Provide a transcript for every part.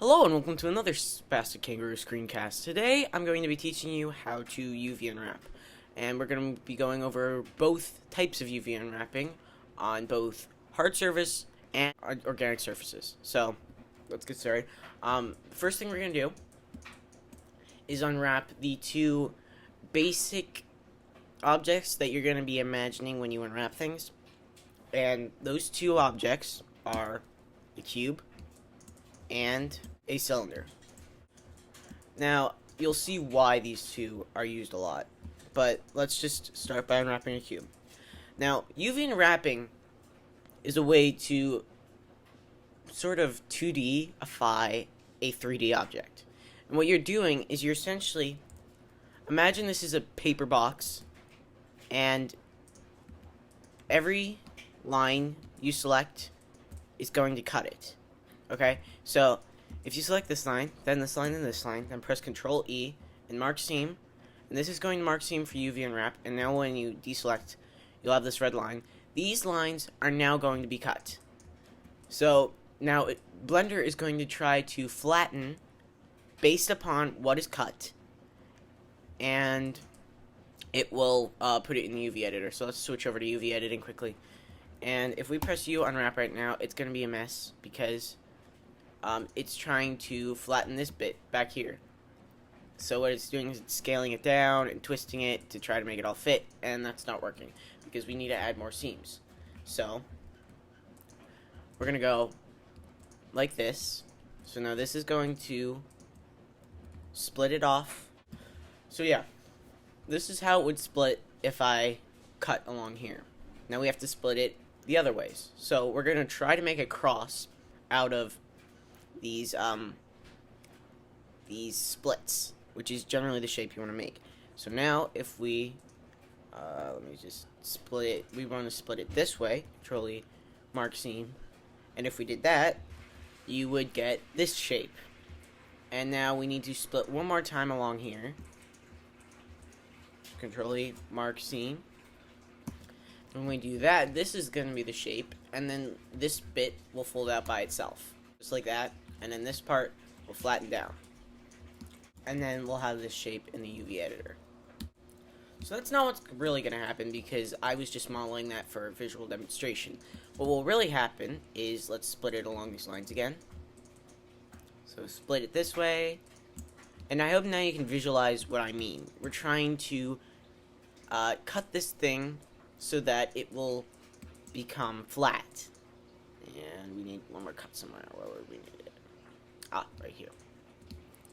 Hello and welcome to another Spastic Kangaroo screencast. Today I'm going to be teaching you how to UV unwrap. And we're going to be going over both types of UV unwrapping on both hard surface and organic surfaces. So, let's get started. First thing we're going to do is unwrap the two basic objects that you're going to be imagining when you unwrap things. And those two objects are the cube and a cylinder. Now, you'll see why these two are used a lot, but let's just start by unwrapping a cube. Now, UV unwrapping is a way to sort of 2D-ify a 3D object. And what you're doing is you're essentially, imagine this is a paper box, and every line you select is going to cut it. Okay, so if you select this line, then this line, and this line, then press Control E and mark seam, and this is going to mark seam for UV unwrap. And now when you deselect, you'll have this red line. These lines are now going to be cut. So now Blender is going to try to flatten based upon what is cut, and it will put it in the UV editor. So let's switch over to UV editing quickly. And if we press U unwrap right now, it's going to be a mess because it's trying to flatten this bit back here. So what it's doing is it's scaling it down and twisting it to try to make it all fit, and that's not working because we need to add more seams. So we're going to go like this. So now this is going to split it off. So yeah, this is how it would split if I cut along here. Now we have to split it the other ways. So we're going to try to make a cross out of these splits, which is generally the shape you want to make. So now if we let me just split it, we want to split it this way, Control E, mark seam, and if we did that, you would get this shape. And now we need to split one more time along here, Control E, mark seam. When we do that, this is going to be the shape, and then this bit will fold out by itself, just like that. And then this part will flatten down. And then we'll have this shape in the UV editor. So that's not what's really going to happen because I was just modeling that for visual demonstration. What will really happen is, let's split it along these lines again. So split it this way. And I hope now you can visualize what I mean. We're trying to cut this thing so that it will become flat. And we need one more cut somewhere. Where would we need it? Ah, right here.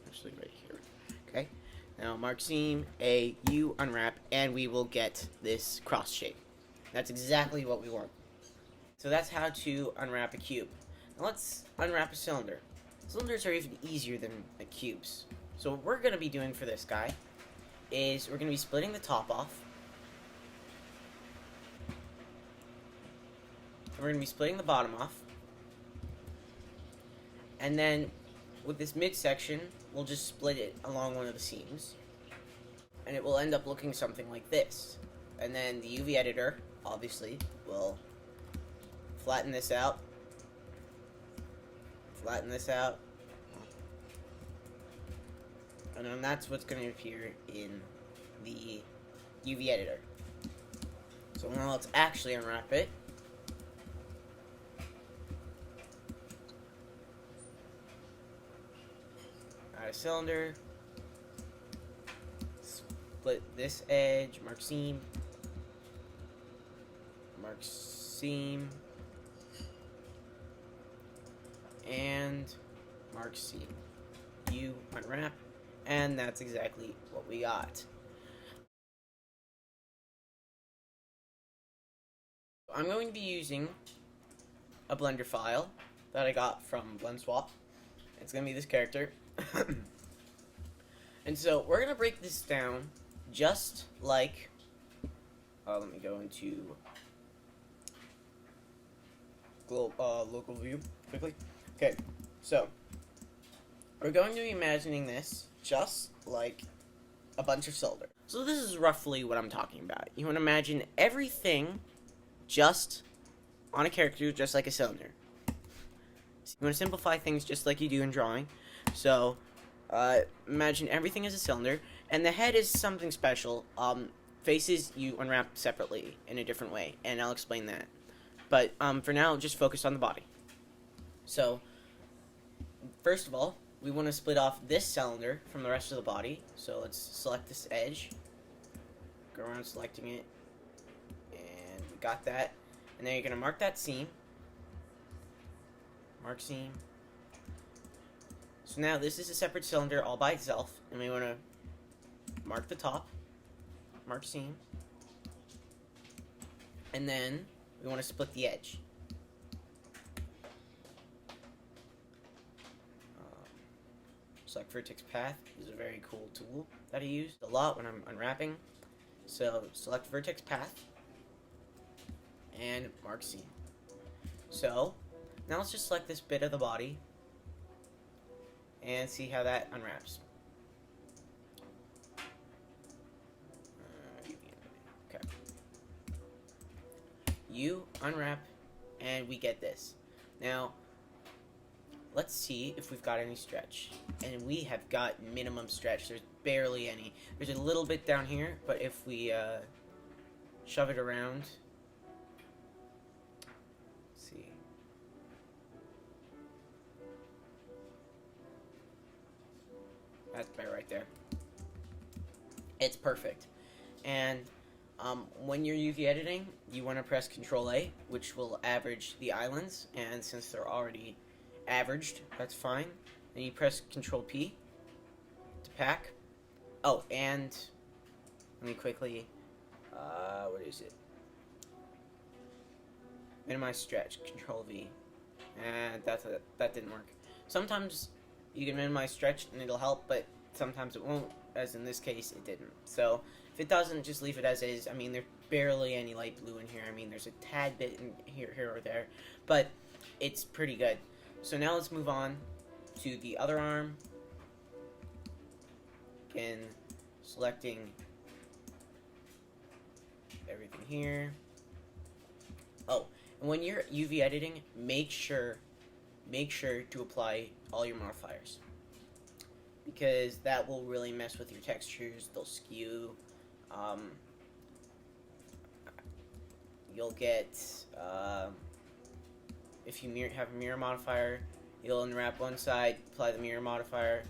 Actually, right here. Okay. Now, mark seam, A, U, unwrap, and we will get this cross shape. That's exactly what we want. So that's how to unwrap a cube. Now let's unwrap a cylinder. Cylinders are even easier than cubes. So what we're going to be doing for this guy is we're going to be splitting the top off. We're going to be splitting the bottom off. And then with this midsection, we'll just split it along one of the seams. And it will end up looking something like this. And then the UV editor, obviously, will flatten this out. Flatten this out. And then that's what's going to appear in the UV editor. So now let's actually unwrap it. A cylinder, split this edge, mark seam, and mark seam. You unwrap, and that's exactly what we got. I'm going to be using a Blender file that I got from BlendSwap. It's going to be this character. And so we're gonna break this down just like let me go into local view quickly. Okay, so we're going to be imagining this just like a bunch of cylinder. So this is roughly what I'm talking about. You want to imagine everything just on a character, just like a cylinder. sides. You want to simplify things just like you do in drawing. So imagine everything is a cylinder, and the head is something special. Faces you unwrap separately in a different way, and I'll explain that. But for now, just focus on the body. So first of all, we want to split off this cylinder from the rest of the body. So let's select this edge, go around selecting it, and we got that. And then you're going to mark that seam. Mark seam. So now this is a separate cylinder all by itself, and we want to mark the top, mark seam, and then we want to split the edge. Select vertex path is a very cool tool that I use a lot when I'm unwrapping. So select vertex path and mark seam. So now let's just select this bit of the body and see how that unwraps. Okay. You unwrap and we get this. Now let's see if we've got any stretch. And we have got minimum stretch. There's barely any. There's a little bit down here, but if we shove it around, let's see. That's about right there. It's perfect. And when you're UV editing, you want to press Control A, which will average the islands. And since they're already averaged, that's fine. Then you press Control P to pack. Oh, and let me quickly, what is it? Minimize stretch, Control V. And that didn't work. Sometimes you can minimize stretch and it'll help, but sometimes it won't, as in this case it didn't. So if it doesn't, just leave it as is. I mean, there's barely any light blue in here. I mean, there's a tad bit in here or there, but it's pretty good. So now let's move on to the other arm. Again, selecting everything here. Oh, and when you're UV editing, make sure to apply all your modifiers, because that will really mess with your textures. They'll skew. You'll get if you have a mirror modifier, you'll unwrap one side, apply the mirror modifier,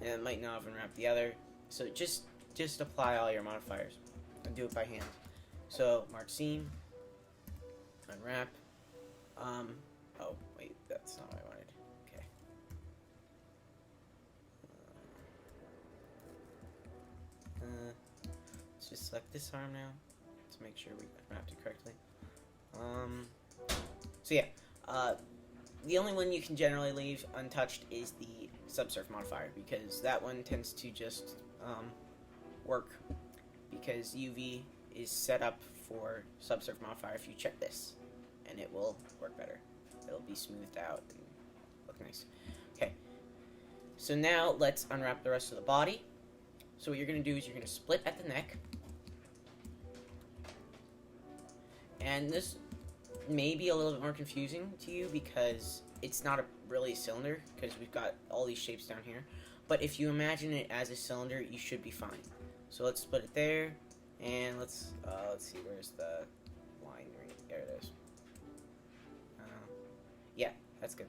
and it might not have unwrapped the other. So just apply all your modifiers and do it by hand. So mark seam, unwrap. Oh wait, that's not what I wanted. Okay. Let's just select this arm now to make sure we unwrapped it correctly. So yeah, the only one you can generally leave untouched is the subsurf modifier, because that one tends to just work, because UV is set up for subsurf modifier. If you check this, and it will work better. It'll be smoothed out and look nice. Okay, so now let's unwrap the rest of the body. So what you're going to do is you're going to split at the neck, and this may be a little bit more confusing to you because it's not a really cylinder, because we've got all these shapes down here. But if you imagine it as a cylinder, you should be fine. So let's split it there, and let's see, where's the line? There it is. Yeah, that's good.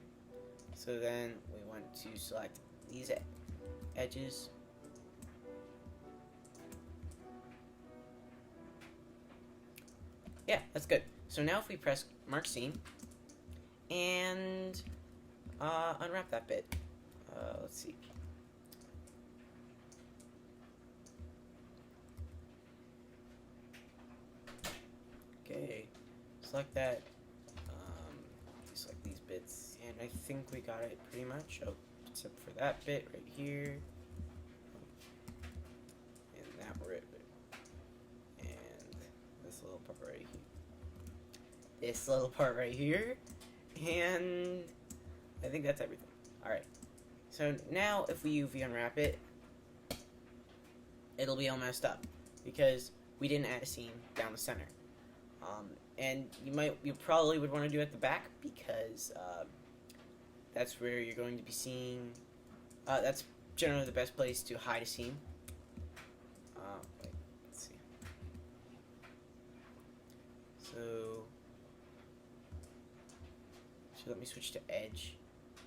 So then we want to select these edges. Yeah, that's good. So now if we press mark seam and unwrap that bit. Let's see. Okay, select that. Select these bits, and I think we got it pretty much. Oh, except for that bit right here, and that bit, and this little part right here. This little part right here, and I think that's everything. Alright, so now if we UV unwrap it, it'll be all messed up because we didn't add a seam down the center. And you probably would want to do it at the back, because That's where you're going to be seeing, that's generally the best place to hide a seam. Wait, let's see. So let me switch to edge,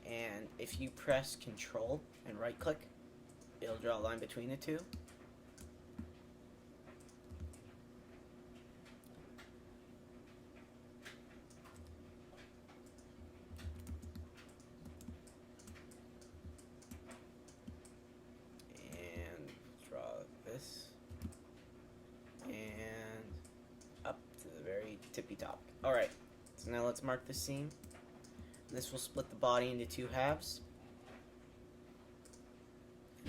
and if you press Control and right click, it'll draw a line between the two. And draw this, and up to the very tippy top. Alright, so now let's mark the seam. This will split the body into two halves.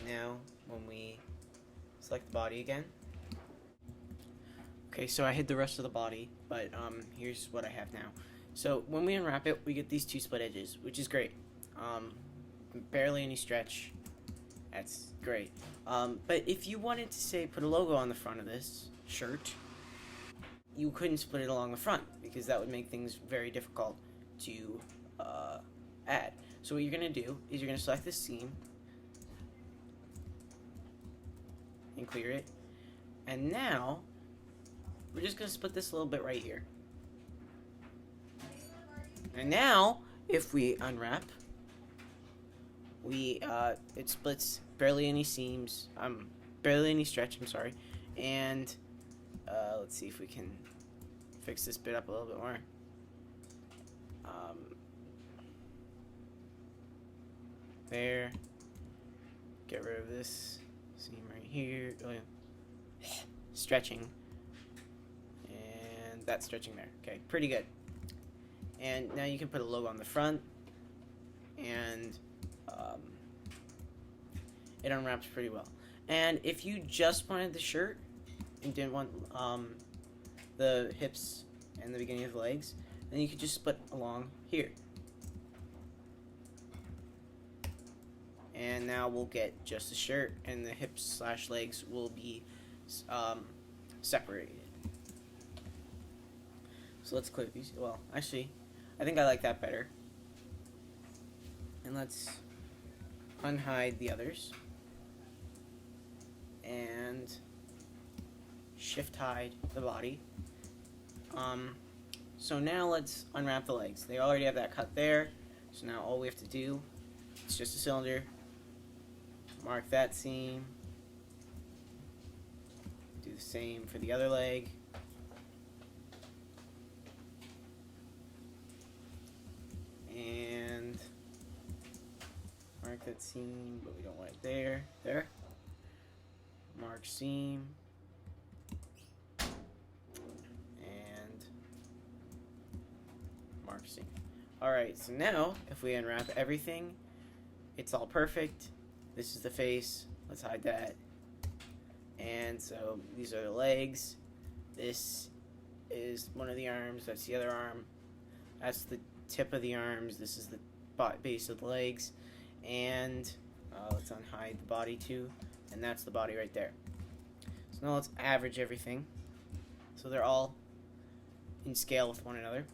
Now, when we select the body again. Okay, so I hid the rest of the body, but here's what I have now. So when we unwrap it, we get these two split edges, which is great. Barely any stretch. That's great. But if you wanted to, say, put a logo on the front of this shirt, you couldn't split it along the front, because that would make things very difficult to add. So what you're going to do is you're going to select this seam and clear it, and now we're just going to split this a little bit right here. And now if we unwrap, we it splits barely any seams, barely any stretch, I'm sorry, and let's see if we can fix this bit up a little bit more. There. Get rid of this seam right here. Oh, yeah. Stretching. And that stretching there. Okay, pretty good. And now you can put a logo on the front, and it unwraps pretty well. And if you just wanted the shirt and didn't want the hips and the beginning of the legs, then you could just split along here. And now we'll get just the shirt, and the hips / legs will be separated. So let's clear these. Well, actually, I think I like that better. And let's unhide the others. And shift hide the body. So now let's unwrap the legs. They already have that cut there. So now all we have to do, it's just a cylinder. Mark that seam. Do the same for the other leg. And mark that seam, but we don't want it there. There. Mark seam. And mark seam. Alright, so now if we unwrap everything, it's all perfect. This is the face. Let's hide that. And so these are the legs. This is one of the arms. That's the other arm. That's the tip of the arms. This is the base of the legs. And let's unhide the body too. And that's the body right there. So now let's average everything, so they're all in scale with one another.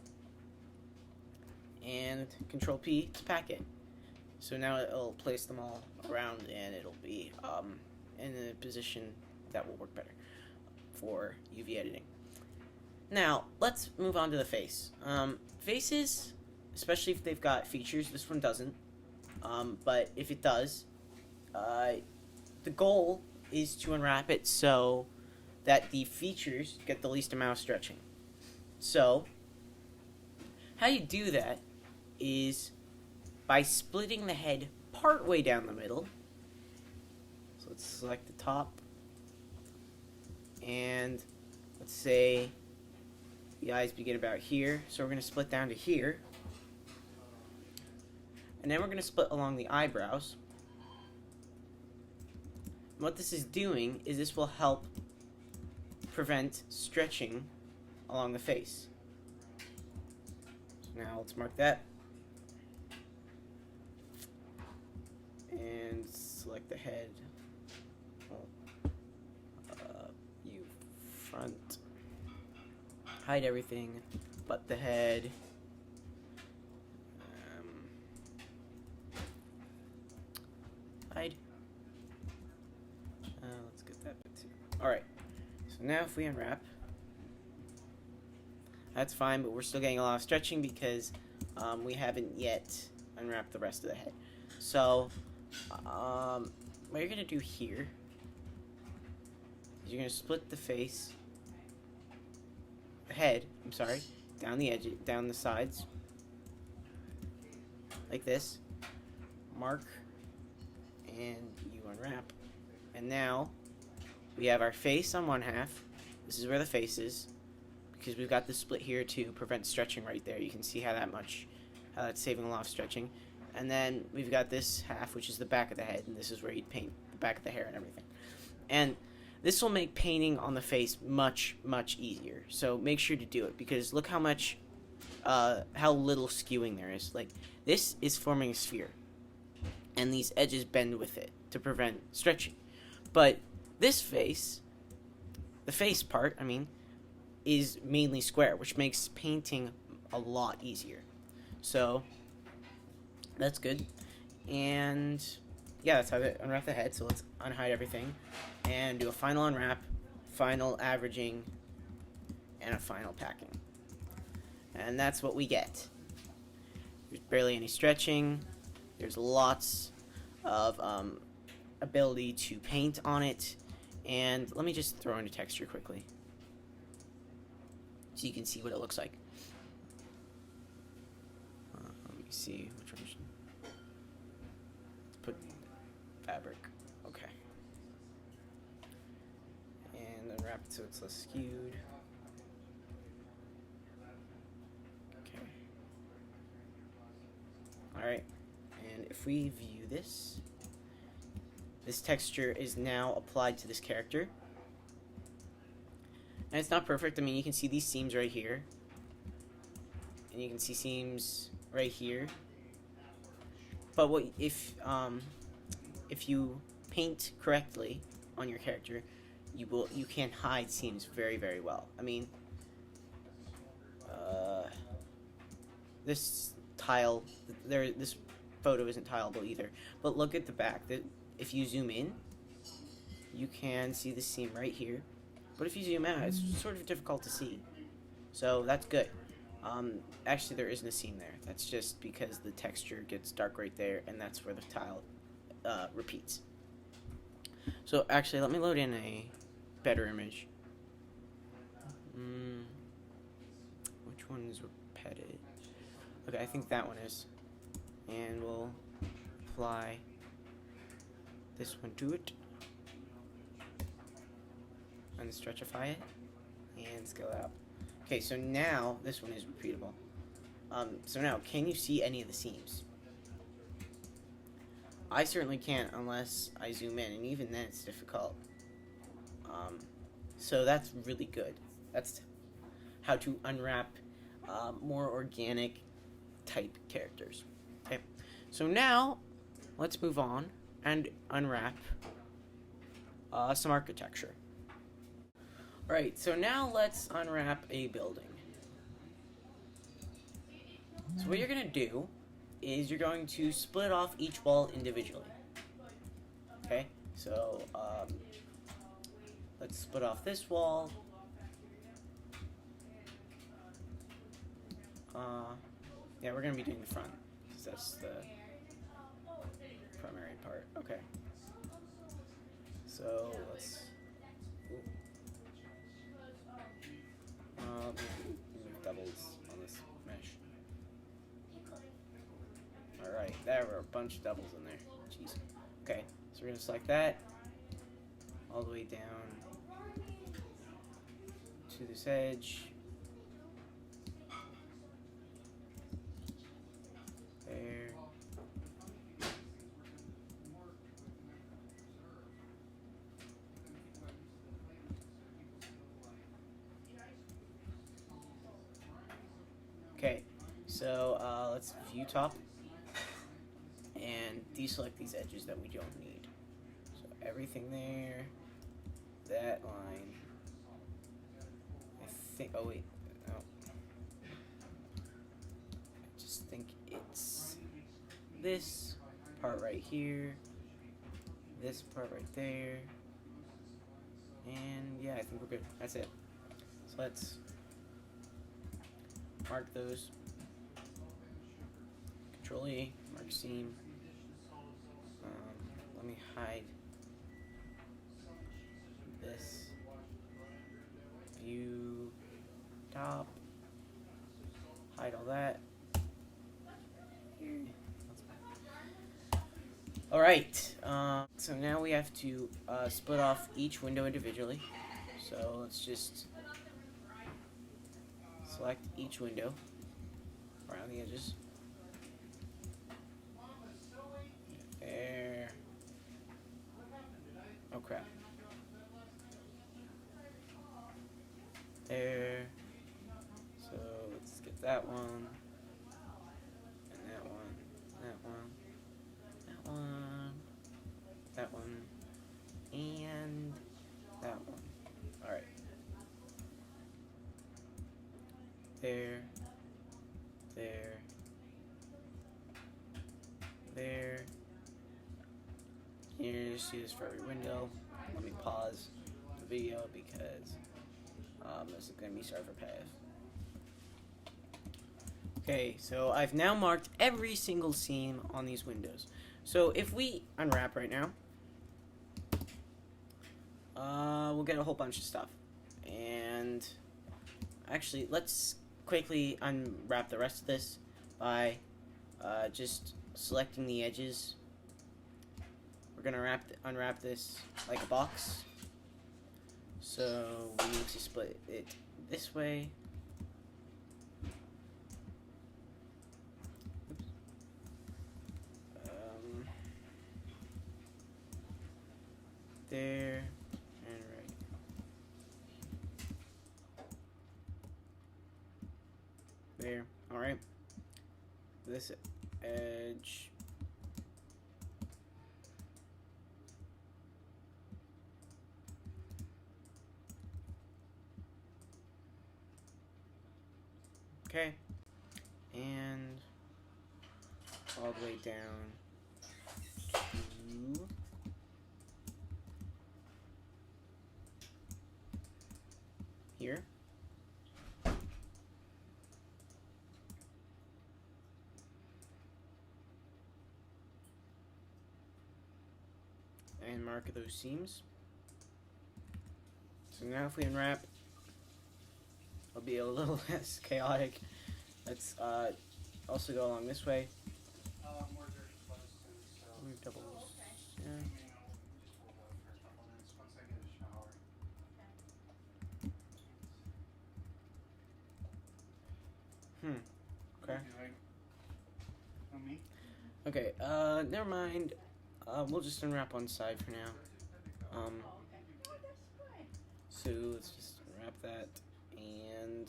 And Control P to pack it. So now it'll place them all around, and it'll be in a position that will work better for UV editing. Now, let's move on to the face. Faces, especially if they've got features, this one doesn't, but if it does, the goal is to unwrap it so that the features get the least amount of stretching. So, how you do that is by splitting the head part way down the middle. So let's select the top, and let's say the eyes begin about here, so we're going to split down to here, and then we're going to split along the eyebrows. And what this is doing is this will help prevent stretching along the face. So now let's mark that. And select the head. View front. Hide everything but the head. Alright, so now if we unwrap, that's fine, but we're still getting a lot of stretching because we haven't yet unwrapped the rest of the head. So, what you're going to do here is you're going to split the face, the head, I'm sorry, down the edge, down the sides, like this, mark, and you unwrap. And now, we have our face on one half. This is where the face is, because we've got the split here to prevent stretching right there. You can see how that's saving a lot of stretching. And then we've got this half, which is the back of the head, and this is where you'd paint the back of the hair and everything. And this will make painting on the face much, much easier. So make sure to do it, because look how little skewing there is. Like, this is forming a sphere, and these edges bend with it to prevent stretching. But this face, the face part, is mainly square, which makes painting a lot easier. So that's good. And yeah, that's how to unwrap the head. So let's unhide everything and do a final unwrap, final averaging, and a final packing. And that's what we get. There's barely any stretching. There's lots of ability to paint on it. And let me just throw in a texture quickly, so you can see what it looks like. Let me see which one. Let's put fabric. Okay. And unwrap it so it's less skewed. Okay. Alright. And if we view this, this texture is now applied to this character. And it's not perfect. You can see these seams right here. And you can see seams right here. But if you paint correctly on your character, you can hide seams very, very well. This tile, this photo isn't tileable either. But look at the back. If you zoom in, you can see the seam right here. But if you zoom out, it's sort of difficult to see. So that's good. Actually, there isn't a seam there. That's just because the texture gets dark right there, and that's where the tile repeats. So actually, let me load in a better image. Which one is repeated? Okay, I think that one is. And we'll apply this one to it. And stretchify it. And scale out. Okay, so now this one is repeatable. So now, can you see any of the seams? I certainly can't unless I zoom in, and even then it's difficult. So that's really good. That's how to unwrap more organic type characters. Okay, so now let's move on and unwrap some architecture. Alright, so now let's unwrap a building. So what you're going to do is you're going to split off each wall individually. Okay, so let's split off this wall. Yeah, we're going to be doing the front, because that's the primary part. Okay. So let's... move doubles on this mesh. Alright, there were a bunch of doubles in there. Jeez. Okay, so we're going to select that all the way down to this edge. There. Okay, so let's view top and deselect these edges that we don't need. So everything there, that line, I think, oh wait, no. I just think it's this part right here, this part right there, And yeah, I think we're good. That's it. So let's mark those. Control E, mark seam. Let me hide this. View top. Hide all that. Alright, so now we have to split off each window individually. So let's just select each window around the edges. There. Oh crap. There. So let's get that one. And that one. That one. That one. That one. And that one. Alright. There. There. There. You're gonna see this for every window. Let me pause the video because this is gonna be sorry for path. Okay, so I've now marked every single seam on these windows. So if we unwrap right now, we'll get a whole bunch of stuff. And actually, let's quickly unwrap the rest of this by just selecting the edges. We're gonna unwrap this like a box. So we need to split it this way. Oops. There and right. There. All right. This edge. Okay, and all the way down to here. And mark those seams. So now if we unwrap, it'll be a little less chaotic. Let's also go along this way. Double. Yeah. Okay. Okay. Never mind. We'll just unwrap one side for now. So let's just unwrap that and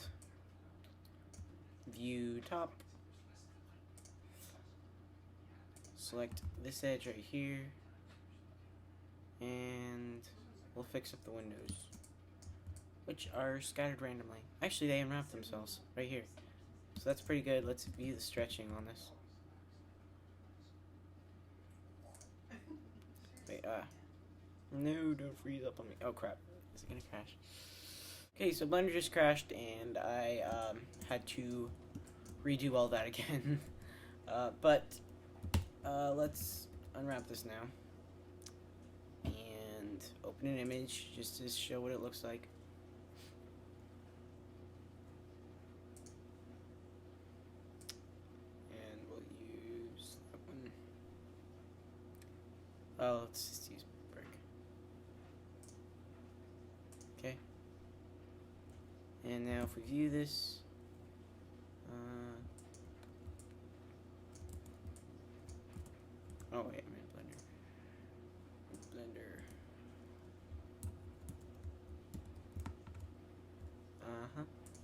view top. Select this edge right here, and we'll fix up the windows, which are scattered randomly. Actually, they unwrap themselves right here, so that's pretty good. Let's view the stretching on this. Wait, no, don't freeze up on me. Oh crap, is it gonna crash? Okay, so Blender just crashed, and I had to redo all that again. But let's unwrap this now and open an image just to show what it looks like. And we'll use that one. Oh, let's just use brick. Okay. And now if we view this, oh wait, I'm in Blender.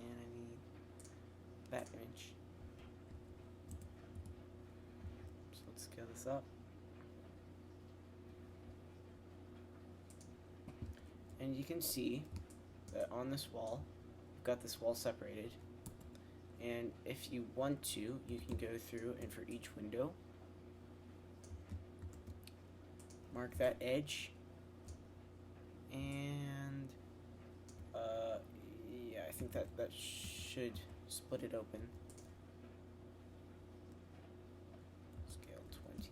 And I need that image. So let's scale this up. And you can see that on this wall, we've got this wall separated. And if you want to, you can go through and for each window, mark that edge and think that should split it open. Scale 20.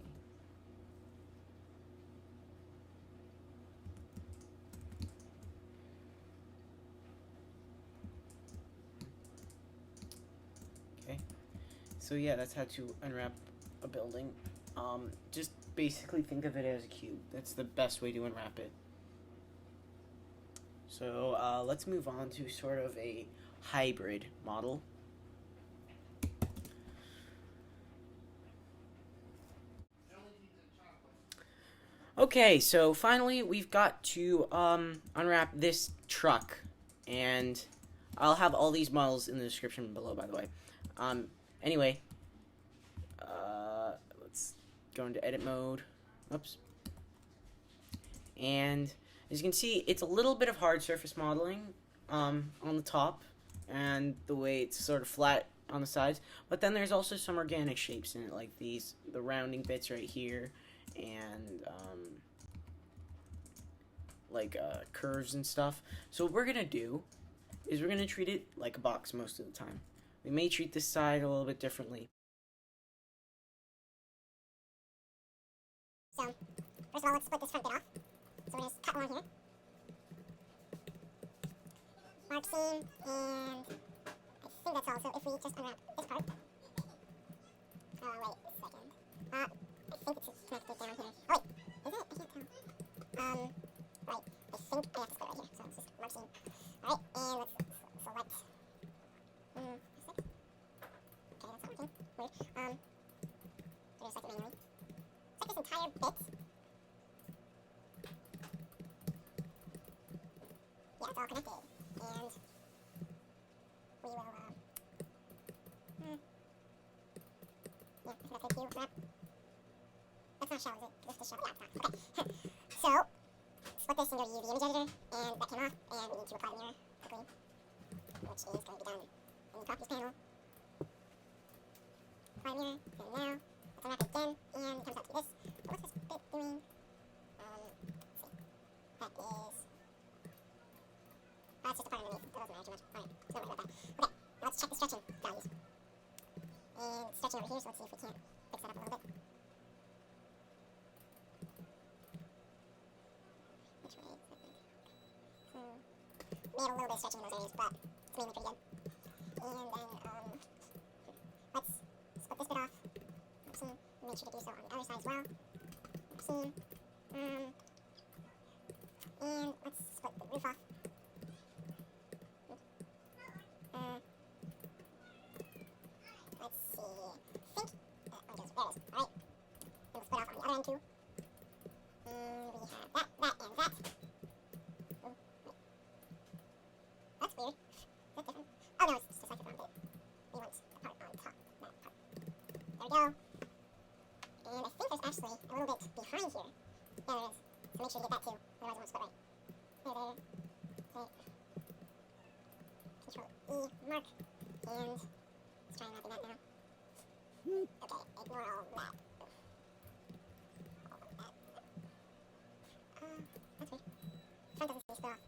Okay. So yeah, that's how to unwrap a building. Just basically think of it as a cube. That's the best way to unwrap it. So let's move on to sort of a hybrid model. Okay, so finally we've got to unwrap this truck, and I'll have all these models in the description below, by the way. Anyway, let's go into edit mode. Oops. And as you can see, it's a little bit of hard surface modeling on the top, and the way it's sort of flat on the sides. But then there's also some organic shapes in it, like the rounding bits right here, and curves and stuff. So what we're gonna do is we're gonna treat it like a box most of the time. We may treat this side a little bit differently. So, first of all, let's split this front bit off. So we're going to cut along here. Mark seam, and I think that's all. So if we just unwrap this part. Oh, wait a second. I think it's connected down here. Oh, wait. Is it? I can't tell. Right. I think I have to split right here. So it's just mark seam. Alright, and let's select. Okay, that's not working. Weird. Do a second manually. Check this entire bit. Yeah, it's all connected. And we will, yeah, I forgot to do map. That's not shell, is it? This is shell. Yeah, it's not. Okay. So, split this and go to the image editor, and that came off, and we need to apply the mirror quickly, which is going to be done in the properties panel. Apply mirror, and now, let's unwrap it again, and it comes out to be this. But what's this bit doing? Let's see. That is... it's just a part underneath. That doesn't matter too much. Alright, so don't worry about that. Okay, now let's check the stretching values. And it's stretching over here, so let's see if we can't fix that up a little bit. Which way is that? So, we have a little bit of stretching in those areas, but it's mainly pretty good. And then, let's split this bit off. See, make sure to do so on the other side as well. See, and let's split the roof off. Let's see. I think that one goes. There it is. Alright. And we'll split off on the other end too. And we have that, and that. Oh, wait. That's weird. Is that different? Oh no, it's just like the wrong bit. We want the part on top. That part. There we go. And I think there's actually a little bit behind here. Yeah, there is. So make sure to get that too. Otherwise it won't split right. There. Okay. Control E, mark, and let's try mapping that now. Okay, ignore all that. All of that. That's weird. Front doesn't seem to split off.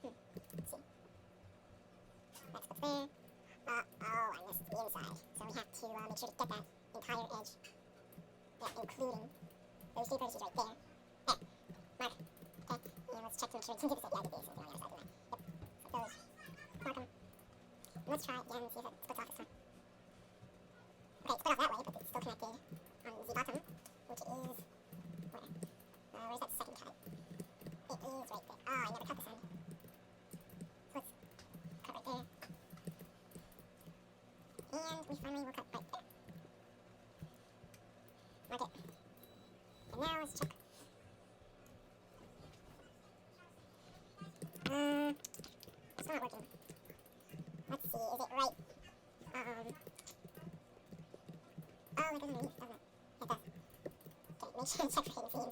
Let's see. That's what's there. Oh, I missed the inside. So we have to make sure to get that entire edge. Yeah, including those two vertices right there. There. Mark. Okay, and let's check to make sure it's into the set. Yeah, I did this. On the other side, didn't I? Yep. So those. Mark them. And let's try again and see if it splits off this time. Okay, it split off that way, but it's still connected on the bottom, which is where? Where's that second cut? It is right there. Oh, I never cut this end. So let's cut right there. And we finally will cut right there. Mark it. And now let's check. It's not working. Let's see, is it right? Oh, it doesn't really, doesn't it? It does. Okay, make sure to check for hidden seam.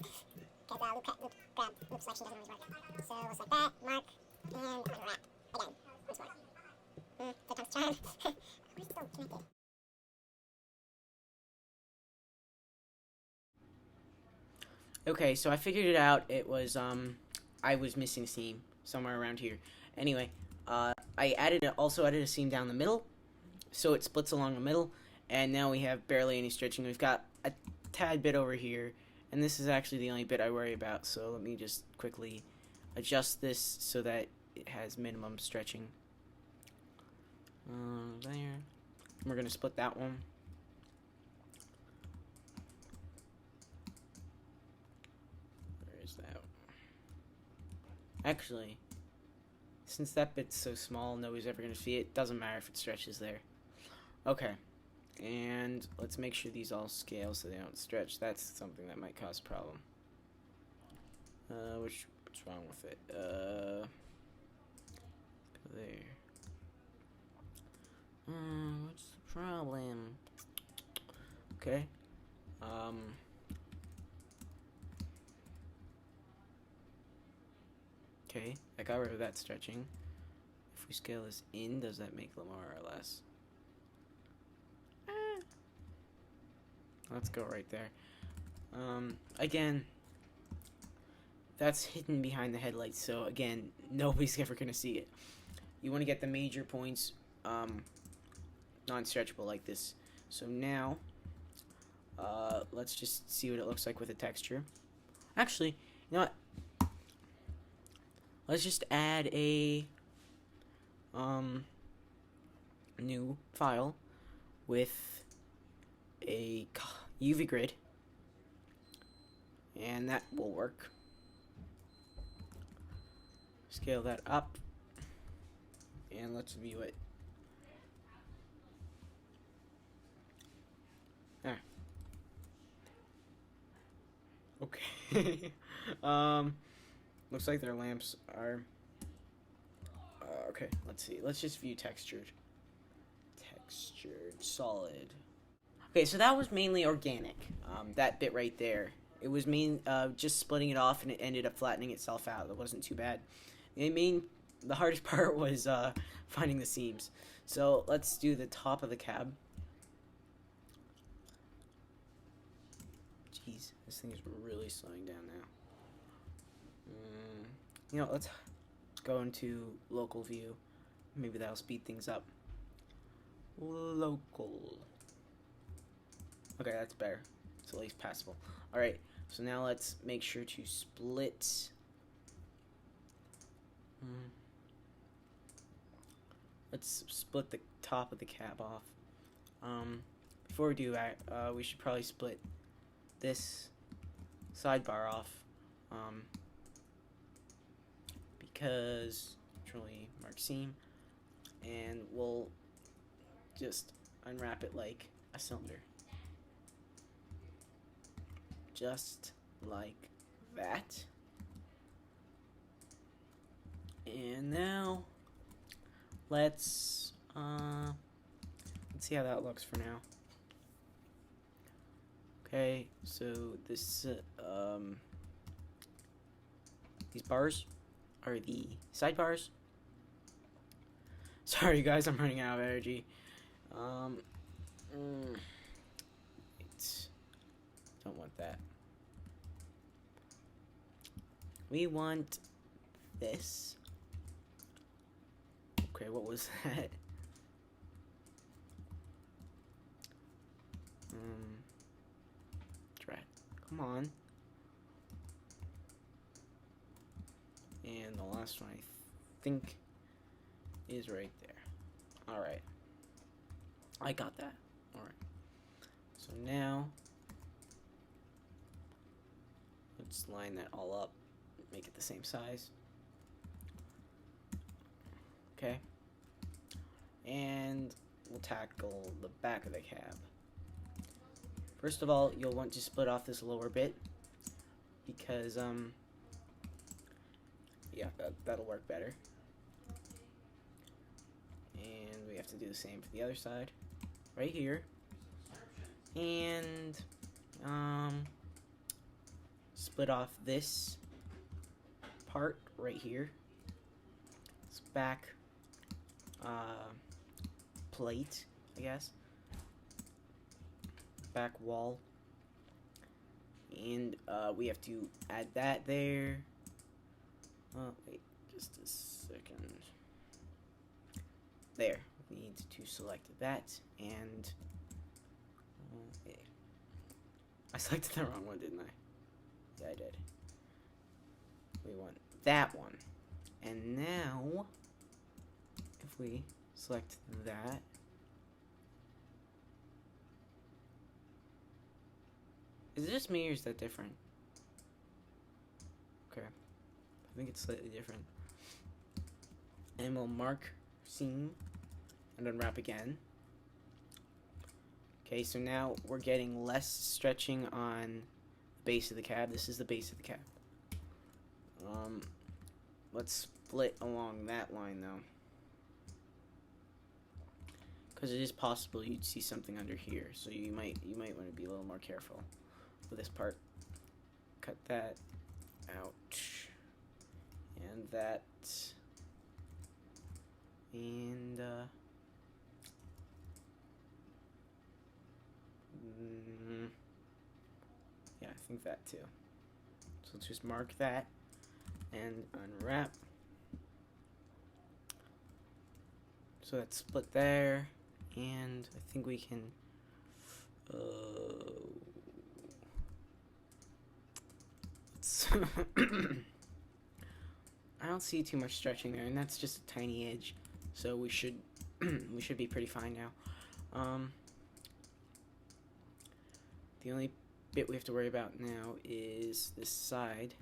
Because loop selection doesn't always work. So we'll select that, mark, and unwrap. Again, once more. Third time's charm. Why is it still connected? Okay, so I figured it out. It was I was missing a seam somewhere around here. Anyway, I also added a seam down the middle, so it splits along the middle, and now we have barely any stretching. We've got a tad bit over here, and this is actually the only bit I worry about, so let me just quickly adjust this so that it has minimum stretching. There. We're going to split that one. Where is that? Actually, since that bit's so small, nobody's ever going to see it. Doesn't matter if it stretches there. Okay. And let's make sure these all scale so they don't stretch. That's something that might cause a problem. What's wrong with it? Go there. What's the problem? Okay. Okay, I got rid of that stretching. If we scale this in, does that make more or less? Let's go right there. Again, that's hidden behind the headlights, so again, nobody's ever gonna see it. You want to get the major points non-stretchable like this. So now, let's just see what it looks like with a texture. Actually, you know what? Let's just add a new file with a UV grid, and that will work. Scale that up, and let's view it. There. Okay. Looks like their lamps are okay. Let's see. Let's just view textured solid. Okay, so that was mainly organic. That bit right there. It was just splitting it off, and it ended up flattening itself out. It wasn't too bad. The hardest part was finding the seams. So let's do the top of the cab. Jeez, this thing is really slowing down now. You know, let's go into local view. Maybe that'll speed things up. Local. Okay, that's better. It's at least passable. Alright, so now let's make sure to split. Let's split the top of the cab off. Before we do that, we should probably split this sidebar off. Because truly mark seam, and we'll just unwrap it like a cylinder. Just like that. And now let's see how that looks for now. Okay, so this these bars are the sidebars. Sorry guys, I'm running out of energy. Don't want that. We want this. Okay, what was that? Drat. Come on. And the last one I think is right there. Alright. I got that. Alright. So now let's line that all up. Make it the same size. Okay. And we'll tackle the back of the cab. First of all, you'll want to split off this lower bit because yeah, that'll work better. And we have to do the same for the other side. Right here. And split off this part right here. It's back plate, I guess. Back wall. And we have to add that there. Oh, wait, just a second. there. We need to select that, and I selected the wrong one, didn't I? Yeah, I did. We want that one. And now, if we select that, is it just me or is that different? Okay, I think it's slightly different. And we'll mark seam and unwrap again. Okay, so now we're getting less stretching on the base of the cab. This is the base of the cab. Let's split along that line though, because it is possible you'd see something under here. So you might want to be a little more careful with this part. Cut that out, and that, and yeah, I think that too. So let's just mark that and unwrap. So that's split there, and I think we can I don't see too much stretching there, and that's just a tiny edge, so we should we should be pretty fine now. The only bit we have to worry about now is this side,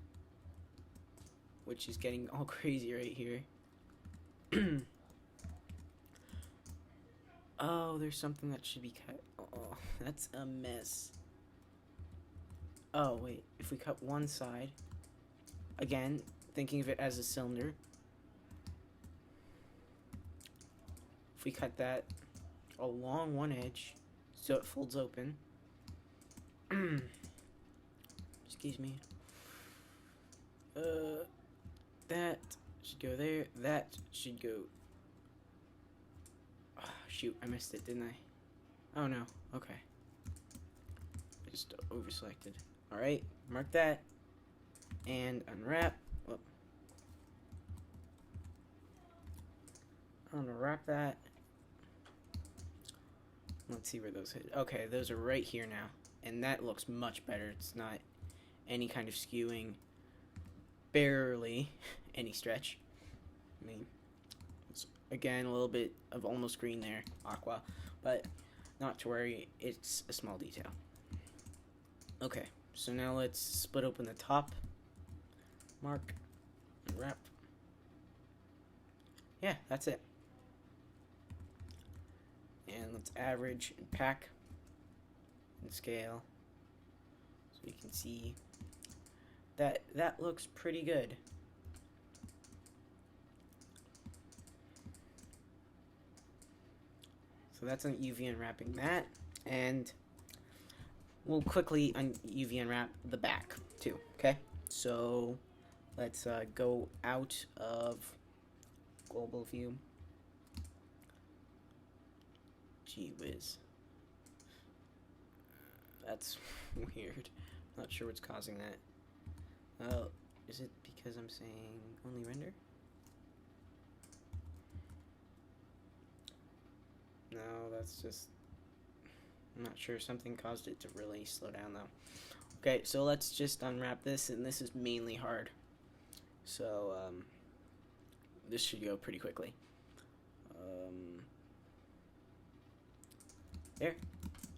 which is getting all crazy right here. Oh, there's something that should be cut. Oh, that's a mess. Oh, wait. If we cut one side, again, thinking of it as a cylinder, if we cut that along one edge so it folds open, excuse me, that should go there, that should go, oh, shoot, I missed it, didn't I? Oh no, okay, I just over selected. Alright, mark that, and unwrap. Whoop. Unwrap that. Let's see where those hit. Okay, those are right here now, and that looks much better. It's not any kind of skewing, barely any stretch. I mean, it's, again, a little bit of almost green there, aqua, but not to worry, it's a small detail. Okay, so now let's split open the top, mark, wrap. Yeah, that's it. And let's average and pack and scale so you can see that that looks pretty good. So that's on UV unwrapping that, and we'll quickly UV unwrap the back too. Okay, so let's go out of global view. Gee whiz. That's weird. Not sure what's causing that. Oh, is it because I'm saying only render? No, that's just, I'm not sure. Something caused it to really slow down though. Okay, so let's just unwrap this, and this is mainly hard. So, this should go pretty quickly. There,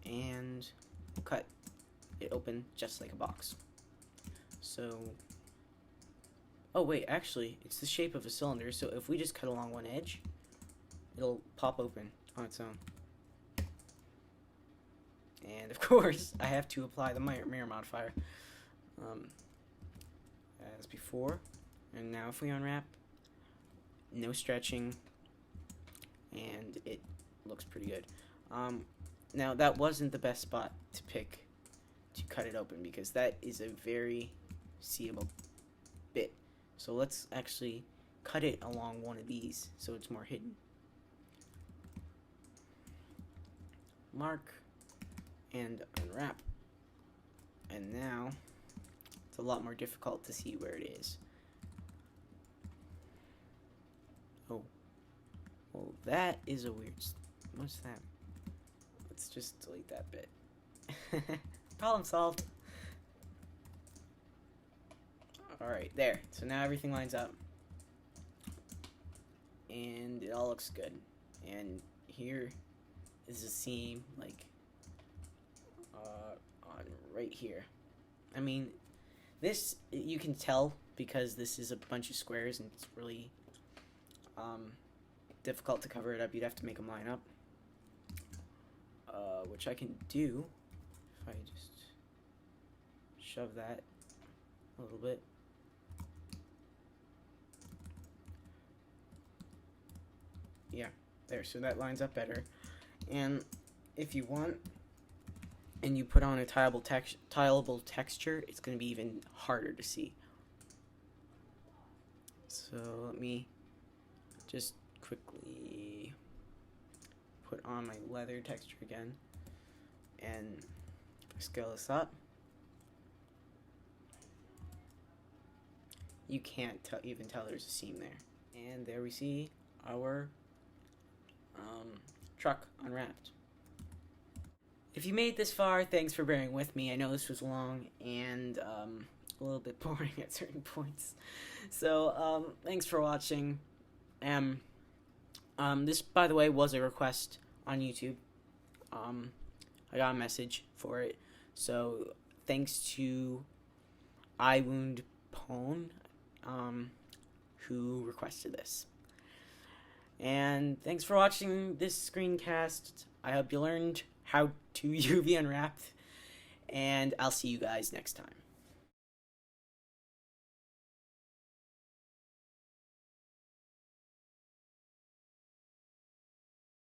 and cut it open just like a box. So, oh wait, actually, it's the shape of a cylinder, so if we just cut along one edge, it'll pop open on its own. And of course, I have to apply the mirror modifier, as before. And now if we unwrap, no stretching, and it looks pretty good. Now that wasn't the best spot to pick to cut it open, because that is a very seeable bit. So let's actually cut it along one of these so it's more hidden. Mark and unwrap. And now it's a lot more difficult to see where it is. Oh. Well, that is a weird... What's that? Let's just delete that bit. Problem solved. Alright, there. So now everything lines up. And it all looks good. And here is a seam, like, on right here. I mean, this, you can tell because this is a bunch of squares and it's really difficult to cover it up. You'd have to make them line up. Which I can do if I just shove that a little bit. Yeah, there, so that lines up better. And if you want, and you put on a tileable texture, it's going to be even harder to see. So let me just quickly put on my leather texture again, and scale this up. You can't even tell there's a seam there. And there we see our truck unwrapped. If you made this far, thanks for bearing with me. I know this was long and a little bit boring at certain points. So thanks for watching. This, by the way, was a request on YouTube. I got a message for it. So thanks to iWoundPwn, who requested this. And thanks for watching this screencast. I hope you learned how to UV unwrap, and I'll see you guys next time.